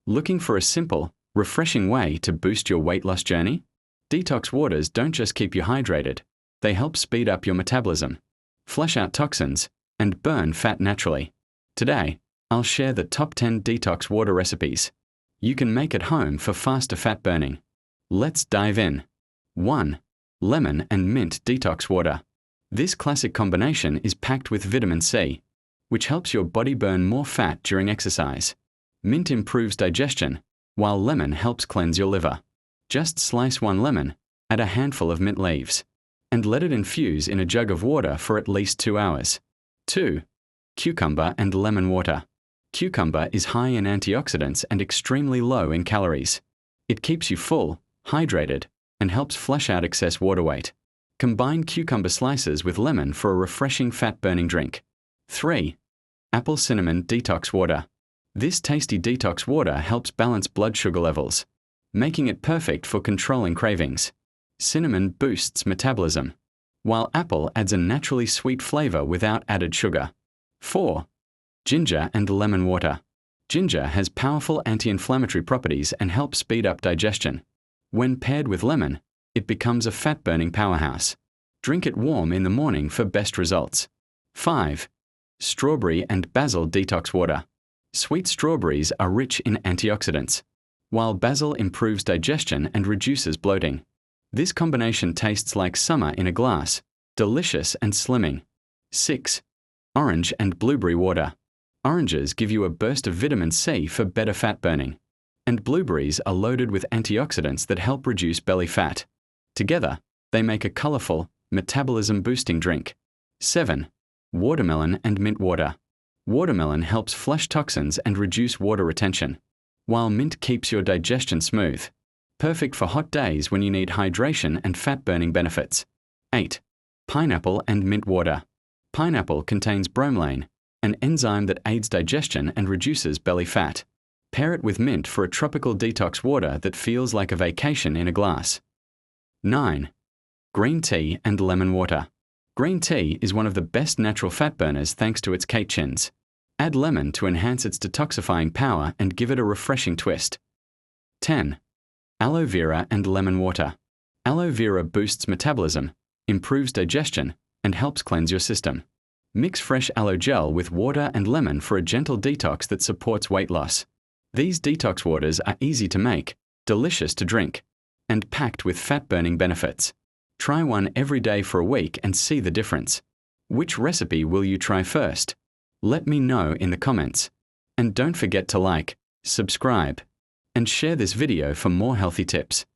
Looking for a simple, refreshing way to boost your weight loss journey? Detox waters don't just keep you hydrated, they help speed up your metabolism, flush out toxins, and burn fat naturally. Today, I'll share the top 10 detox water recipes you can make at home for faster fat burning. Let's dive in. 1. Lemon and mint detox water. This classic combination is packed with vitamin C, which helps your body burn more fat during exercise. Mint improves digestion, while lemon helps cleanse your liver. Just slice one lemon, add a handful of mint leaves, and let it infuse in a jug of water for at least 2 hours. 2. Cucumber and lemon water. Cucumber is high in antioxidants and extremely low in calories. It keeps you full, hydrated, and helps flush out excess water weight. Combine cucumber slices with lemon for a refreshing fat-burning drink. 3. Apple cinnamon detox water. This tasty detox water helps balance blood sugar levels, making it perfect for controlling cravings. Cinnamon boosts metabolism, while apple adds a naturally sweet flavor without added sugar. 4. Ginger and lemon water. Ginger has powerful anti-inflammatory properties and helps speed up digestion. When paired with lemon, it becomes a fat-burning powerhouse. Drink it warm in the morning for best results. 5. Strawberry and basil detox water. Sweet strawberries are rich in antioxidants, while basil improves digestion and reduces bloating. This combination tastes like summer in a glass, delicious and slimming. 6. Orange and blueberry water. Oranges give you a burst of vitamin C for better fat burning, and blueberries are loaded with antioxidants that help reduce belly fat. Together, they make a colorful, metabolism-boosting drink. 7. Watermelon and mint water. Watermelon helps flush toxins and reduce water retention, while mint keeps your digestion smooth. Perfect for hot days when you need hydration and fat-burning benefits. 8. Pineapple and mint water. Pineapple contains bromelain, an enzyme that aids digestion and reduces belly fat. Pair it with mint for a tropical detox water that feels like a vacation in a glass. 9. Green tea and lemon water. Green tea is one of the best natural fat burners thanks to its catechins. Add lemon to enhance its detoxifying power and give it a refreshing twist. 10. Aloe vera and lemon water. Aloe vera boosts metabolism, improves digestion, and helps cleanse your system. Mix fresh aloe gel with water and lemon for a gentle detox that supports weight loss. These detox waters are easy to make, delicious to drink, and packed with fat-burning benefits. Try one every day for a week and see the difference. Which recipe will you try first? Let me know in the comments. And don't forget to like, subscribe, and share this video for more healthy tips.